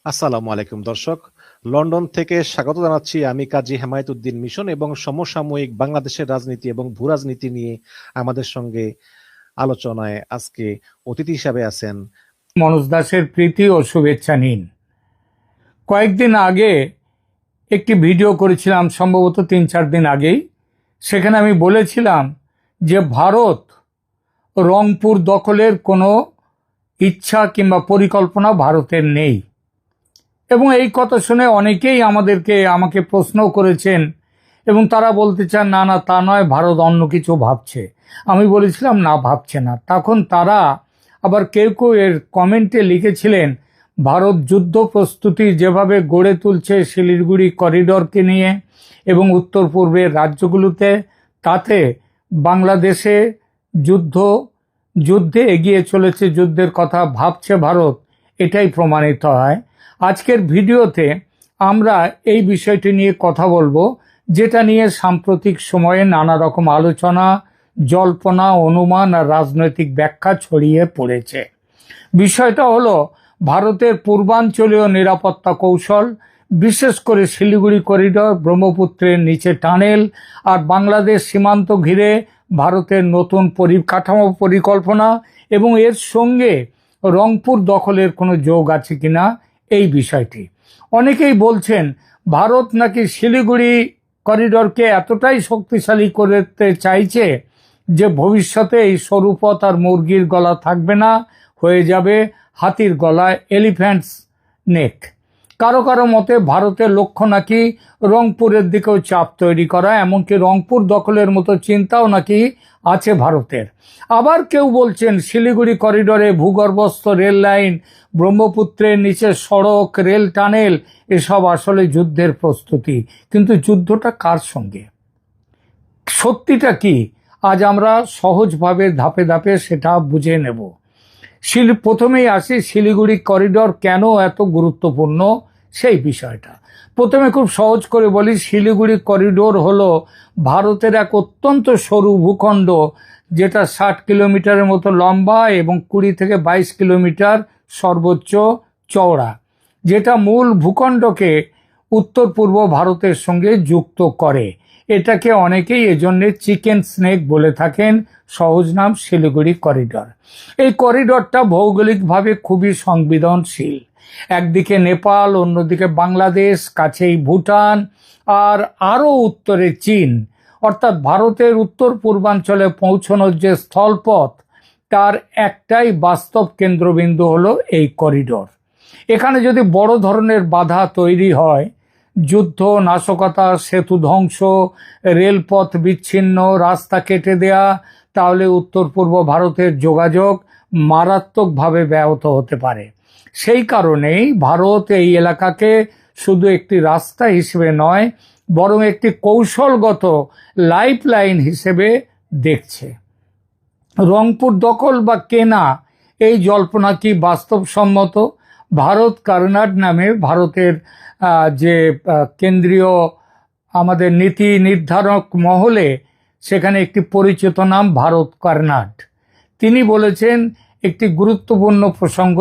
আসসালামু আলাইকুম দর্শক। লন্ডন থেকে স্বাগত জানাচ্ছি আমি কাজী হেমায়েতুদ্দিন মিশন এবং সমসাময়িক বাংলাদেশের রাজনীতি এবং ভূরাজনীতি নিয়ে আমাদের সঙ্গে আলোচনায় আজকে অতিথি হিসাবে আছেন মনোজ দাসের প্রীতি ও শুভেচ্ছা নিন। কয়েকদিন আগে একটি ভিডিও করেছিলাম, সম্ভবত 3-4 দিন আগেই। সেখানে আমি বলেছিলাম যে ভারত রংপুর দখলের কোনো ইচ্ছা কিংবা পরিকল্পনা ভারতের নেই, এবং এই কথা শুনে অনেকেই আমাকে প্রশ্ন করেছেন এবং তারা বলতে চান না না তা নয়, ভারত অন্য কিছু ভাবছে। আমি বলেছিলাম না, ভাবছে না। তখন তারা আবার কেউ কেউ এর কমেন্টে লিখেছিলেন ভারত যুদ্ধ প্রস্তুতি যেভাবে গড়ে তুলছে শিলিগুড়ি করিডরকে নিয়ে এবং উত্তর পূর্বের রাজ্যগুলোতে, তাতে বাংলাদেশে যুদ্ধে এগিয়ে চলেছে, যুদ্ধের কথা ভাবছে ভারত, এটাই প্রমাণিত হয়। আজকের ভিডিওতে আমরা এই বিষয়টি নিয়ে কথা বলবো, যেটা নিয়ে সাম্প্রতিক সময়ে নানা রকম আলোচনা, জল্পনা, অনুমান আর রাজনৈতিক ব্যাখ্যা ছড়িয়ে পড়েছে। বিষয়টা হলো ভারতের পূর্বাঞ্চলীয় নিরাপত্তা কৌশল, বিশেষ করে শিলিগুড়ি করিডর, ব্রহ্মপুত্রের নিচে টানেল আর বাংলাদেশ সীমান্ত ঘিরে ভারতের নতুন পরিকাঠামো পরিকল্পনা, এবং এর সঙ্গে রংপুর দখলের কোনো যোগ আছে কিনা এই বিষয়টি। অনেকেই বলছেন ভারত নাকি শিলিগুড়ি করিডরকে এতটাই শক্তিশালী করতে চাইছে যে ভবিষ্যতে এই সরু পথ আর মুরগির গলা থাকবে না, হয়ে যাবে হাতির গলায় এলিফ্যান্টস নেক। কারো কারো মতে ভারতের লক্ষ্য নাকি রংপুরের দিকেও চাপ তৈরি করা, এমনকি রংপুর দখলের মতো চিন্তাও নাকি আছে ভারতের। আবার কেউ বলছেন শিলিগুড়ি করিডরে ভূগর্ভস্থ রেল লাইন, ব্রহ্মপুত্রের নিচে সড়ক, রেল টানেল, এসব আসলে যুদ্ধের প্রস্তুতি। কিন্তু যুদ্ধটা কার সঙ্গে, সত্যিটা কি, আজ আমরা সহজভাবে ধাপে ধাপে সেটা বুঝে নেব। প্রথমেই আসি শিলিগুড়ি করিডর কেন এত গুরুত্বপূর্ণ সেই বিষয়টা। প্রথমে খুব সহজ করে বলি, শিলিগুড়ি করিডোর হলো ভারতের এক অত্যন্ত সরু ভূখণ্ড, যেটা 60 কিলোমিটারের মতো লম্বা এবং 20 থেকে 22 কিলোমিটার সর্বোচ্চ চওড়া, যেটা মূল ভূখণ্ডকে উত্তর পূর্ব ভারতের সঙ্গে যুক্ত করে। এটাকে অনেকেই এজন্য চিকেন স্নেক বলে থাকেন, সহজ নাম শিলিগুড়ি করিডর। এই করিডরটা ভৌগোলিকভাবে খুবই সংবেদনশীল। একদিকে নেপাল, অন্যদিকে বাংলাদেশ, কাছেই ভুটান, আর আরও উত্তরে চীন। অর্থাৎ ভারতের উত্তর পূর্বাঞ্চলে পৌঁছানোর যে স্থলপথ, তার একটাই বাস্তব কেন্দ্রবিন্দু হলো এই করিডর। এখানে যদি বড় ধরনের বাধা তৈরি হয়, যুদ্ধ, নাশকতা, সেতু ধ্বংস, রেলপথ বিচ্ছিন্ন, রাস্তা কেটে দেয়া, তাহলে উত্তর পূর্ব ভারতের যোগাযোগ মারাত্মকভাবে ব্যাহত হতে পারে। সেই কারণেই ভারত এই এলাকাকে শুধু একটি রাস্তা হিসেবে নয়, বরং একটি কৌশলগত লাইফলাইন হিসেবে দেখছে। রংপুর দখল বা কেনা, এই জল্পনা কি বাস্তবসম্মত? ভারত কার্নাড নামে ভারতের যে কেন্দ্রীয় আমাদের নীতি নির্ধারক মহলে, সেখানে একটি পরিচিত নাম ভারত কার্নাড। তিনি বলেছেন একটি গুরুত্বপূর্ণ প্রসঙ্গ।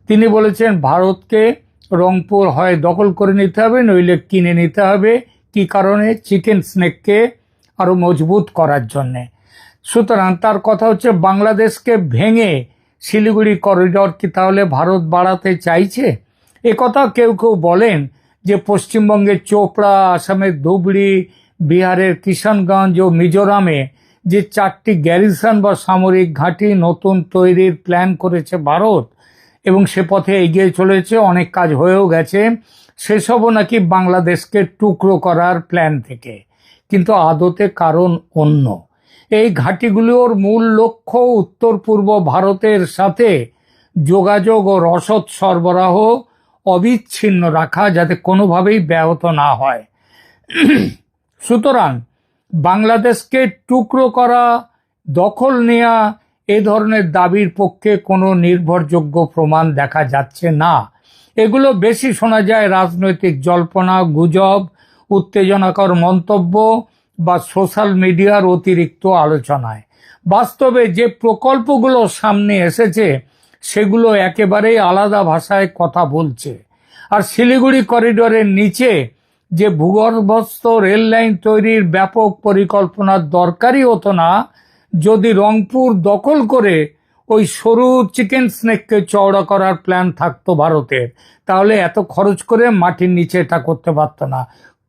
তিনি বলেছেন ভারতকে রংপুর হয় দখল করে নিতে হবে, নইলে কিনে নিতে হবে। কি কারণে? চিকেন স্নেককে আরো মজবুত করার জন্যে। সুতরাং তার কথা হচ্ছে বাংলাদেশকে ভেঙে শিলিগুড়ি করিডর কি তাহলে ভারত বাড়াতে চাইছে? একথা কেউ কেউ বলেন যে পশ্চিমবঙ্গের চোপড়া, আসামের ধুবড়ি, বিহারের কিষানগঞ্জ ও মিজোরামে যে 4টি গ্যারিসন বা সামরিক ঘাঁটি নতুন তৈরির প্ল্যান করেছে ভারত, এবং সে পথে এগিয়ে চলেছে, অনেক কাজ হয়েও গেছে, সেসবও নাকি বাংলাদেশকে টুকরো করার প্ল্যান থেকে। কিন্তু আদতে কারণ অন্য। এই ঘাঁটিগুলোর মূল লক্ষ্য উত্তর পূর্ব ভারতের সাথে যোগাযোগ ও রসদ সরবরাহ অবিচ্ছিন্ন রাখা, যাতে কোনোভাবেই ব্যাহত না হয়। সুতরাং বাংলাদেশকে টুকরো করা, দখল নেয়া, এ ধরনের দাবির পক্ষে কোনো নির্ভরযোগ্য প্রমাণ দেখা যাচ্ছে না। এগুলো বেশি শোনা যায় রাজনৈতিক জল্পনা, গুজব, উত্তেজনাকর মন্তব্য বা সোশ্যাল মিডিয়ার অতিরিক্ত আলোচনায়। বাস্তবে যে প্রকল্পগুলো সামনে এসেছে, সেগুলো একেবারেই আলাদা ভাষায় কথা বলছে। আর শিলিগুড়ি করিডোরের নিচে যে ভূগর্ভস্থ রেল লাইন তৈরির ব্যাপক পরিকল্পনার দরকারই হতো না যদি রংপুর দখল করে ওই সরু চিকেন স্নেককে চওড়া করার প্ল্যান থাকতো ভারতের, তাহলে এত খরচ করে মাটির নিচে এটা করতে পারতো না।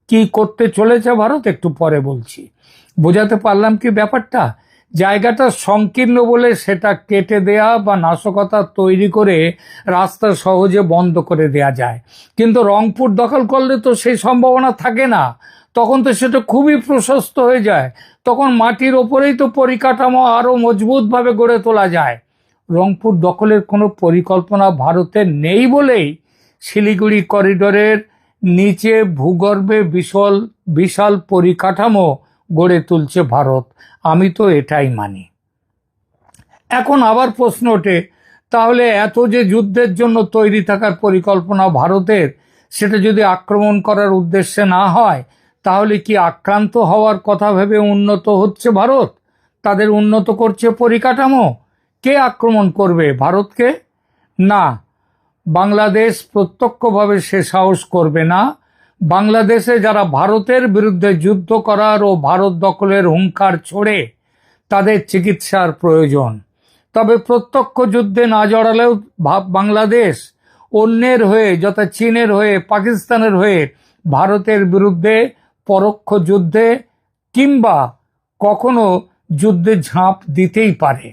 কি করতে চলেছে ভারত একটু পরে বলছি। বোঝাতে পারলাম কি ব্যাপারটা? জায়গাটা সংকীর্ণ বলে সেটা কেটে দেয়া বা নাশকতা তৈরি করে রাস্তা সহজে বন্ধ করে দেয়া যায়, কিন্তু রংপুর দখল করলে তো সেই সম্ভাবনা থাকে না। তখন তো সেটা খুবই প্রশস্ত হয়ে যায়, তখন মাটির ওপরেই তো পরিকাঠামো আরো মজবুতভাবে গড়ে তোলা যায়। রংপুর দখলের কোনো পরিকল্পনা ভারতের নেই বলেই শিলিগুড়ি করিডোরের নিচে ভূগর্ভে বিশাল বিশাল পরিকাঠামো গড়ে তুলছে ভারত। আমি তো এটাই মানি। এখন আবার প্রশ্ন ওঠে, তাহলে এত যে যুদ্ধের জন্য তৈরি থাকার পরিকল্পনা ভারতের, সেটা যদি আক্রমণ করার উদ্দেশ্যে না হয়, তাহলে কি আক্রান্ত হওয়ার কথা ভেবে উন্নত হচ্ছে ভারত? তাদের উন্নত করছে পরিকাঠামো? কে আক্রমণ করবে ভারতকে? না, বাংলাদেশ প্রত্যক্ষভাবে সে সাহস করবে না। বাংলাদেশে যারা ভারতের বিরুদ্ধে যুদ্ধ করার ও ভারত দখলের হুঙ্কার ছোড়ে, তাদের চিকিৎসার প্রয়োজন। তবে প্রত্যক্ষ যুদ্ধে না জড়ালেও বাংলাদেশ অন্যের হয়ে, যথা চীনের হয়ে, পাকিস্তানের হয়ে ভারতের বিরুদ্ধে পরোক্ষ যুদ্ধে কিংবা কখনো যুদ্ধে ঝাঁপ দিতেই পারে।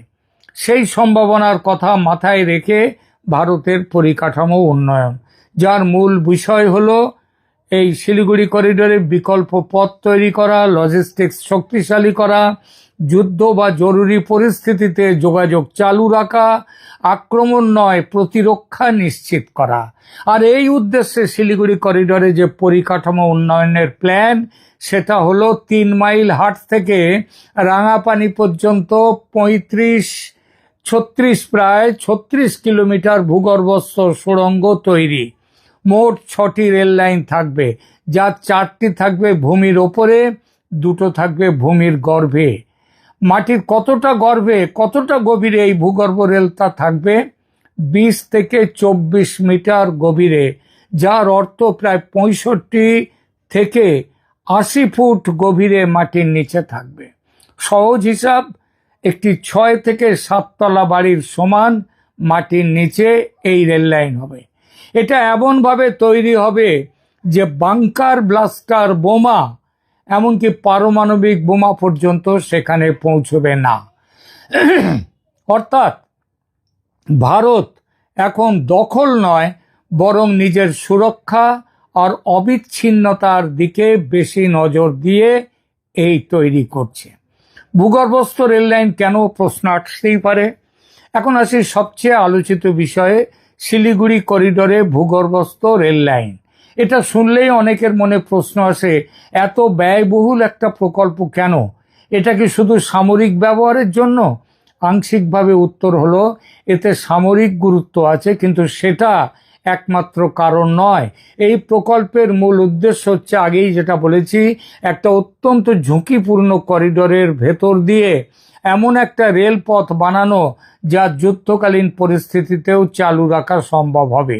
সেই সম্ভাবনার কথা মাথায় রেখে ভারতের পরিকাঠামো উন্নয়ন, যার মূল বিষয় হলো এই শিলিগুড়ি করিডোরে বিকল্প পথ তৈরি করা, লজিস্টিক্স শক্তিশালী করা, যুদ্ধ বা জরুরি পরিস্থিতিতে যোগাযোগ চালু রাখা, আক্রমণ নয় প্রতিরক্ষা নিশ্চিত করা। আর এই উদ্দেশ্যে শিলিগুড়ি করিডোরে যে পরিকাঠামো উন্নয়নের প্ল্যান, সেটা হলো 3 মাইল হাট থেকে রাঙাপানি পর্যন্ত প্রায় 36 কিলোমিটার ভূগর্ভস্থ সুড়ঙ্গ তৈরি। মোট 6টি রেল লাইন থাকবে, যার 4টি থাকবে ভূমির ওপরে, 2টো থাকবে ভূমির গর্ভে। মাটির কতটা গর্ভে, কতটা গভীরে এই ভূগর্ভ রেলটা থাকবে? 20 থেকে 24 মিটার গভীরে, যার অর্থ প্রায় 65 থেকে 80 ফুট গভীরে মাটির নিচে থাকবে। সহজ হিসাব, একটি 6 থেকে 7 তলা বাড়ির সমান মাটির নিচে এই রেল লাইন হবে। এটা এমনভাবে তৈরি হবে যে বাংকার ব্লাস্টার বোমা, এমনকি পারমাণবিক বোমা পর্যন্ত সেখানে পৌঁছবে না। অর্থাৎ ভারত এখন দখল নয়, বরং নিজের সুরক্ষা আর অবিচ্ছিন্নতার দিকে বেশি নজর দিয়ে এই তৈরি করছে। ভূগর্ভস্থ রেল লাইন কেন, প্রশ্ন আসতেই পারে। এখন আসি সবচেয়ে আলোচিত বিষয়ে, শিলিগুড়ি করিডোরে ভূগর্ভস্থ রেল লাইন। এটা শুনলেই অনেকের মনে প্রশ্ন আসে, এত ব্যয়বহুল একটা প্রকল্প কেন? এটা কি শুধু সামরিক ব্যবহারের জন্য? আংশিকভাবে উত্তর হলো, এতে সামরিক গুরুত্ব আছে, কিন্তু সেটা একমাত্র কারণ নয়। এই প্রকল্পের মূল উদ্দেশ্য হচ্ছে, আগেই যেটা বলেছি, একটা অত্যন্ত ঝুঁকিপূর্ণ করিডোরের ভেতর দিয়ে এমন একটা রেলপথ বানানো যা যুদ্ধকালীন পরিস্থিতিতেও চালু রাখা সম্ভব হবে।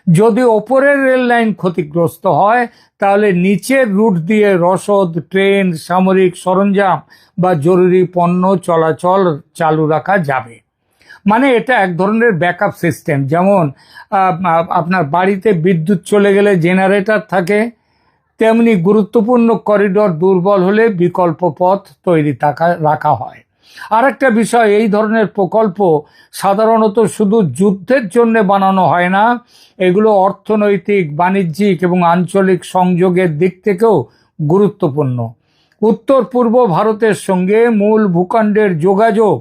যদি ওপরের রেল লাইন ক্ষতিগ্রস্ত হয়, তাহলে নিচের রুট দিয়ে রসদ, ট্রেন, সামরিক সরঞ্জাম বা জরুরি পণ্য চলাচল চালু রাখা যাবে। মানে এটা এক ধরনের ব্যাকআপ সিস্টেম। যেমন আপনার বাড়িতে বিদ্যুৎ চলে গেলে জেনারেটর থাকে, তেমনি গুরুত্বপূর্ণ করিডোর দুর্বল হলে বিকল্প পথ তৈরি রাখা হয়। আরেকটা বিষয়, এই ধরনের প্রকল্প সাধারণত শুধু যুদ্ধের জন্য বানানো হয় না, এগুলো অর্থনৈতিক, বাণিজ্যিক এবং আঞ্চলিক সংযোগের দিক থেকেও গুরুত্বপূর্ণ। উত্তর পূর্ব ভারতের সঙ্গে মূল ভূখণ্ডের যোগাযোগ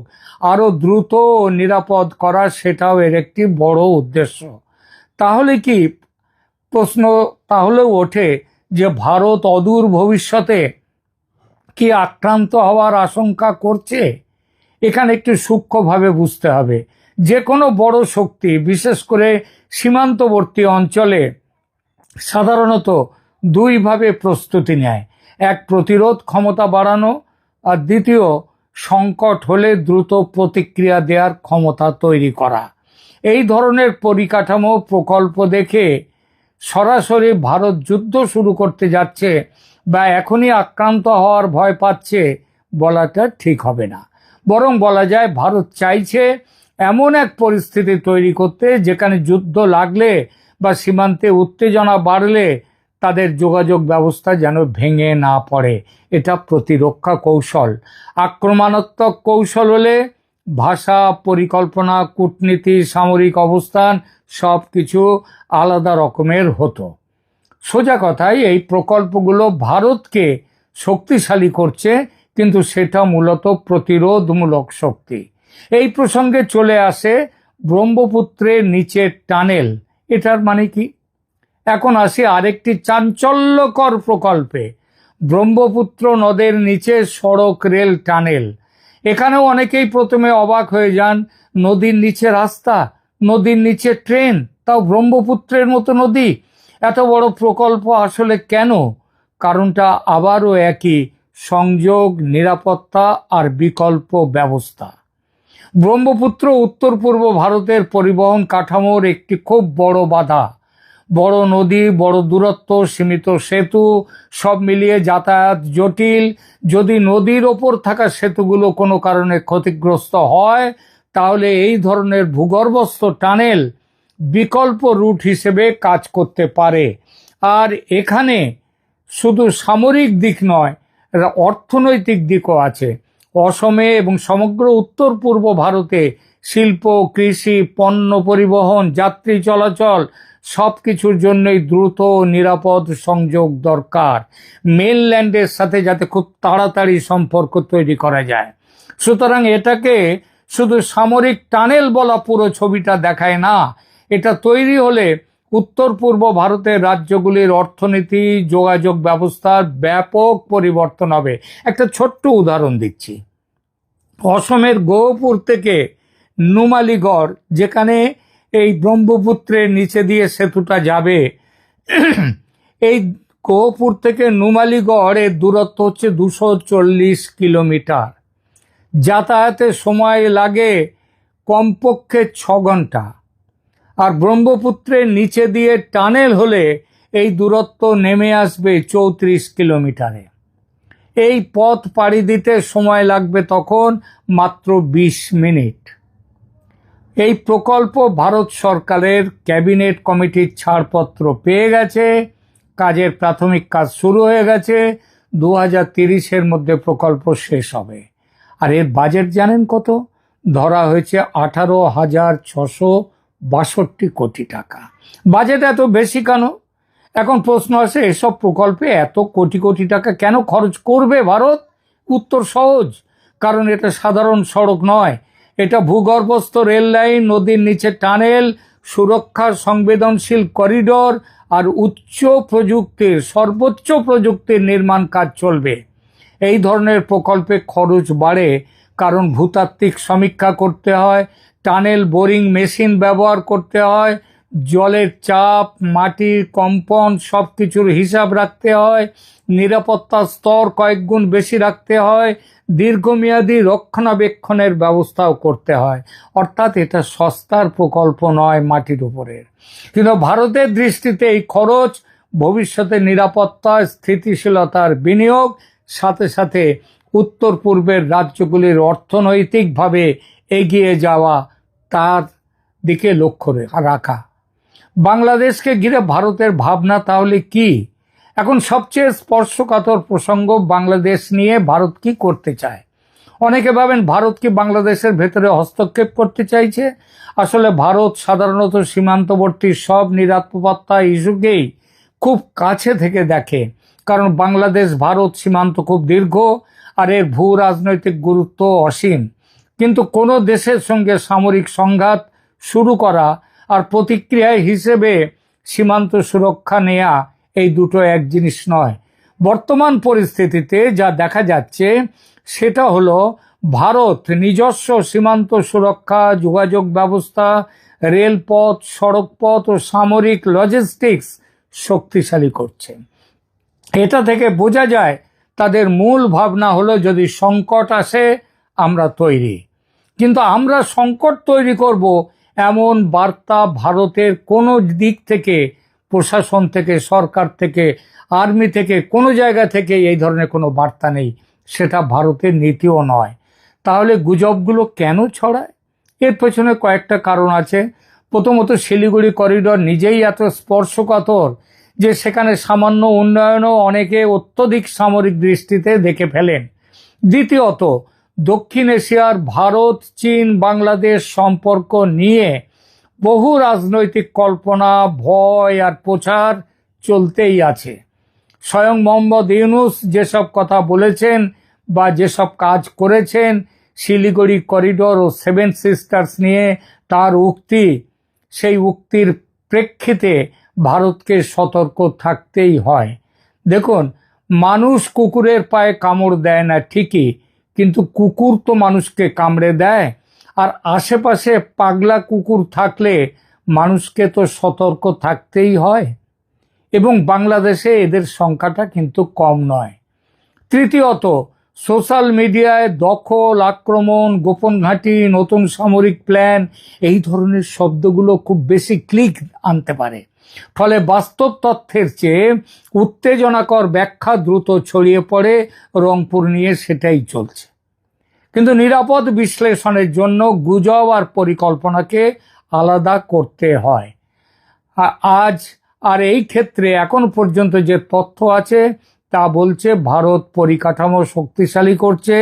আরো দ্রুত ও নিরাপদ করা, সেটাও এর একটি বড় উদ্দেশ্য। তাহলে কি প্রশ্ন তাহলেও ওঠে যে ভারত অদূর ভবিষ্যতে কি আক্রান্ত হওয়ার আশঙ্কা করছে? এখানে একটু সূক্ষ্মভাবে বুঝতে হবে। যে কোনো বড় শক্তি, বিশেষ করে সীমান্তবর্তী অঞ্চলে, সাধারণত দুইভাবে প্রস্তুতি নেয়। এক, প্রতিরোধ ক্ষমতা বাড়ানো, আর দ্বিতীয়, সংকট হলে দ্রুত প্রতিক্রিয়া দেওয়ার ক্ষমতা তৈরি করা। এই ধরনের পরিকাঠামো প্রকল্প দেখে সরাসরি ভারত যুদ্ধ শুরু করতে যাচ্ছে বা এখনই আক্রান্ত হওয়ার ভয় পাচ্ছে বলাটা ঠিক হবে না। বরং বলা যায় ভারত চাইছে এমন এক পরিস্থিতি তৈরি করতে যেখানে যুদ্ধ লাগলে বা সীমান্তে উত্তেজনা বাড়লে তাদের যোগাযোগ ব্যবস্থা যেন ভেঙে না পড়ে। এটা প্রতিরক্ষা কৌশল। আক্রমণাত্মক কৌশল হলে ভাষা, পরিকল্পনা, কূটনীতি, সামরিক অবস্থান সব কিছু আলাদা রকমের হতো। সোজা কথায় এই প্রকল্পগুলো ভারতকে শক্তিশালী করছে, কিন্তু সেটা মূলত প্রতিরোধমূলক শক্তি। এই প্রসঙ্গে চলে আসে ব্রহ্মপুত্রের নিচের টানেল। এটার মানে কি? এখন আসি আরেকটি চাঞ্চল্যকর প্রকল্পে, ব্রহ্মপুত্র নদের নিচে সড়ক রেল টানেল। এখানেও অনেকেই প্রথমে অবাক হয়ে যান। নদীর নিচে রাস্তা, নদীর নিচে ট্রেন, তাও ব্রহ্মপুত্রের মতো নদী। এত বড় প্রকল্প আসলে কেন? কারণটা আবারও একই, সংযোগ, নিরাপত্তা আর বিকল্প ব্যবস্থা। ব্রহ্মপুত্র উত্তর পূর্ব ভারতের পরিবহন কাঠামোর একটি খুব বড় বাধা। বড় নদী, বড় দূরত্ব, সীমিত সেতু, সব মিলিয়ে যাতায়াত জটিল। যদি নদীর ওপর থাকা সেতুগুলো কোনো কারণে ক্ষতিগ্রস্ত হয়, তাহলে এই ধরনের ভূগর্ভস্থ টানেল বিকল্প রুট হিসেবে কাজ করতে পারে। আর এখানে শুধু সামরিক দিক নয়, অর্থনৈতিক দিকও আছে। অসমে এবং সমগ্র উত্তর পূর্ব ভারতে শিল্প, কৃষি, পণ্য পরিবহন, যাত্রী চলাচল সব কিছুর জন্যই দ্রুত ও নিরাপদ সংযোগ দরকার। মেনল্যান্ডের সাথে যাতে খুব তাড়াতাড়ি সম্পর্ক তৈরি করা যায়। সুতরাং এটাকে শুধু সামরিক টানেল বলা পুরো ছবিটা দেখায় না। এটা তৈরি হলে উত্তর পূর্ব ভারতের রাজ্যগুলির অর্থনীতি, যোগাযোগ ব্যবস্থার ব্যাপক পরিবর্তন হবে। একটা ছোট্ট উদাহরণ দিচ্ছি। অসমের গহপুর থেকে নুমালীগড়, যেখানে এই ব্রহ্মপুত্রের নিচে দিয়ে সেতুটা যাবে, এই গহপুর থেকে নুমালীগড় এর দূরত্ব হচ্ছে 240 কিলোমিটার। যাতায়াতের সময় লাগে কমপক্ষে 6 ঘন্টা। আর ব্রহ্মপুত্রের নিচে দিয়ে টানেল হলে এই দূরত্ব নেমে আসবে 34 কিলোমিটারে। এই পথ পাড়ি দিতে সময় লাগবে তখন মাত্র 20 মিনিট। এই প্রকল্প ভারত সরকারের ক্যাবিনেট কমিটির ছাড়পত্র পেয়ে গেছে। কাজের প্রাথমিক কাজ শুরু হয়ে গেছে। 2030-এর মধ্যে প্রকল্প শেষ হবে। আর এর বাজেট জানেন কত? ধরা হয়েছে 18,662 কোটি টাকা। বাজেট এত বেশি কেন? এখন প্রশ্ন আসে, এসব প্রকল্পে এত কোটি কোটি টাকা কেন খরচ করবে ভারত? উত্তর সহজ, কারণ এটা সাধারণ সড়ক নয়। এটা ভূগর্ভস্থ রেল লাইন, নদীর নিচে টানেল, সুরক্ষার সংবেদনশীল করিডোর আর সর্বোচ্চ প্রযুক্তির নির্মাণ কাজ চলবে। এই ধরনের প্রকল্পে খরচ বাড়ে কারণ ভূতাত্ত্বিক সমীক্ষা করতে হয়, টানেল বোরিং মেশিন ব্যবহার করতে হয়, জলের চাপ, মাটির কম্পন সব কিছুর হিসাব রাখতে হয়, নিরাপত্তার স্তর কয়েক গুণ বেশি রাখতে হয়, দীর্ঘমেয়াদী রক্ষণাবেক্ষণের ব্যবস্থাও করতে হয়। অর্থাৎ এটা সস্তার প্রকল্প নয় মাটির উপরের। কিন্তু ভারতের দৃষ্টিতে এই খরচ ভবিষ্যতে নিরাপত্তা, স্থিতিশীলতার বিনিয়োগ, সাথে সাথে উত্তর পূর্বের রাজ্যগুলির অর্থনৈতিকভাবে এগিয়ে যাওয়া, তার দিকে লক্ষ্য রাখা। বাংলাদেশকে ঘিরে ভারতের ভাবনা তাহলে কি? এখন সবচেয়ে স্পর্শকাতর প্রসঙ্গ, বাংলাদেশ নিয়ে ভারত কি করতে চায়। অনেকে ভাবেন ভারত কি বাংলাদেশের ভেতরে হস্তক্ষেপ করতে চাইছে। আসলে ভারত সাধারণত সীমান্তবর্তী সব নিরাপত্তা ইস্যুকেই খুব কাছে থেকে দেখে, কারণ বাংলাদেশ ভারত সীমান্ত খুব দীর্ঘ আর এর ভূ রাজনৈতিক গুরুত্ব অসীম। কিন্তু কোনো দেশের সঙ্গে সামরিক সংঘাত শুরু করা আর প্রতিক্রিয়া হিসেবে সীমান্ত সুরক্ষা নেয়া, এই দুটো এক জিনিস নয়। বর্তমান পরিস্থিতিতে যা দেখা যাচ্ছে সেটা হলো ভারত নিজস্ব সীমান্ত সুরক্ষা, যোগাযোগ ব্যবস্থা, রেলপথ, সড়কপথ ও সামরিক লজিস্টিক্স শক্তিশালী করছে। এটা থেকে বোঝা যায় তাদের মূল ভাবনা হলো যদি সংকট আসে আমরা তৈরি। কিন্তু আমরা সংকট তৈরি করব এমন বার্তা ভারতের কোনো দিক থেকে, প্রশাসন থেকে, সরকার থেকে, আর্মি থেকে, কোনো জায়গা থেকে এই ধরনের কোনো বার্তা নেই। সেটা ভারতের নীতিও নয়। তাহলে গুজবগুলো কেন ছড়ায়? এর পেছনে কয়েকটা কারণ আছে। প্রথমত, শিলিগুড়ি করিডর নিজেই এত স্পর্শকাতর যে সেখানে সামান্য উন্নয়নও অনেকে অত্যধিক সামরিক দৃষ্টিতে দেখে ফেলেন। দ্বিতীয়ত, দক্ষিণ এশিয়ার ভারত, চীন, বাংলাদেশ সম্পর্ক নিয়ে বহু রাজনৈতিক কল্পনা, ভয় আর প্রচার চলতেই আছে। স্বয়ং মোহাম্মদ ইউনূস যেসব কথা বলেছেন বা যেসব কাজ করেছেন, শিলিগুড়ি করিডোর ও সেভেন সিস্টার্স নিয়ে তার উক্তি, সেই উক্তির প্রেক্ষিতে ভারতকে সতর্ক থাকতেই হয়। দেখুন, মানুষ কুকুরের পায়ে কামড় দেয় না ঠিকই, কিন্তু কুকুর তো মানুষকে কামড়ে দেয়। আর আশেপাশে পাগলা কুকুর থাকলে মানুষকে তো সতর্ক থাকতেই হয়, এবং বাংলাদেশে এদের সংখ্যাটা কিন্তু কম নয়। তৃতীয়ত, সোশ্যাল মিডিয়ায় দখল, আক্রমণ, গোপন ঘাঁটি, নতুন সামরিক প্ল্যান, এই ধরনের শব্দগুলো খুব বেশি ক্লিক আনতে পারে। ফলে বাস্তব তথ্যের চেয়ে উত্তেজনাকর ব্যাখ্যা দ্রুত ছড়িয়ে পড়ে। রংপুর নিয়ে সেটাই চলছে। কিন্তু নিরাপদ বিশ্লেষণের জন্য গুজব আর পরিকল্পনাকে আলাদা করতে হয়। আজ আর এই ক্ষেত্রে এখন পর্যন্ত যে তথ্য আছে তা বলছে ভারত পরিকাঠামো শক্তিশালী করছে,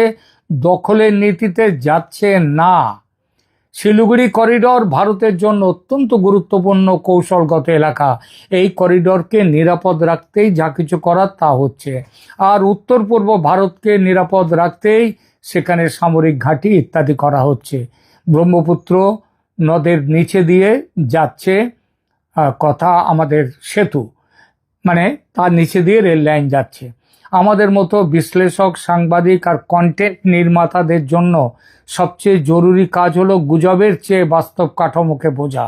দখলের নীতিতে যাচ্ছে না। শিলিগুড়ি করিডর ভারতের জন্য অত্যন্ত গুরুত্বপূর্ণ কৌশলগত এলাকা। এই করিডরকে নিরাপদ রাখতেই যা কিছু করার তা হচ্ছে। আর উত্তর পূর্ব ভারতকে নিরাপদ রাখতেই সেখানে সামরিক ঘাঁটি ইত্যাদি করা হচ্ছে। ব্রহ্মপুত্র নদের নিচে দিয়ে যাচ্ছে কথা আমাদের সেতু, মানে তার নিচে দিয়ে রেল লাইন যাচ্ছে। আমাদের মতো বিশ্লেষক, সাংবাদিক আর কন্টেন্ট নির্মাতাদের জন্য সবচেয়ে জরুরি কাজ হলো গুজবের চেয়ে বাস্তব কাঠামোকে বোঝা।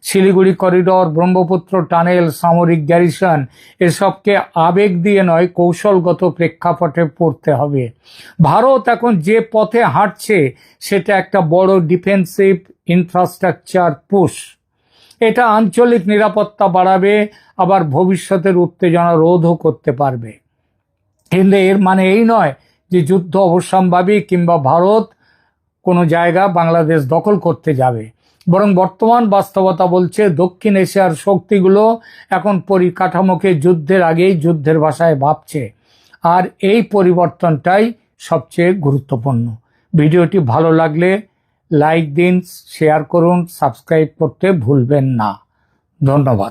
শিলিগুড়ি করিডর, ব্রহ্মপুত্র টানেল, সামরিক গ্যারিসন, এসবকে আবেগ দিয়ে নয়, কৌশলগত প্রেক্ষাপটে পড়তে হবে। ভারত এখন যে পথে হাঁটছে সেটা একটা বড় ডিফেন্সিভ ইনফ্রাস্ট্রাকচার পুশ। এটা আঞ্চলিক নিরাপত্তা বাড়াবে, আবার ভবিষ্যতের উত্তেজনা রোধও করতে পারবে। কিন্তু এর মানে এই নয় যে যুদ্ধ অবশ্যম্ভাবী কিংবা ভারত কোনো জায়গা বাংলাদেশ দখল করতে যাবে। বরং বর্তমান বাস্তবতা বলছে দক্ষিণ এশিয়ার শক্তিগুলো এখন পরিকাঠামোকে যুদ্ধের আগেই যুদ্ধের ভাষায় ভাবছে। আর এই পরিবর্তনটাই সবচেয়ে গুরুত্বপূর্ণ। ভিডিওটি ভালো লাগলে লাইক দিন, শেয়ার করুন, সাবস্ক্রাইব করতে ভুলবেন না। ধন্যবাদ।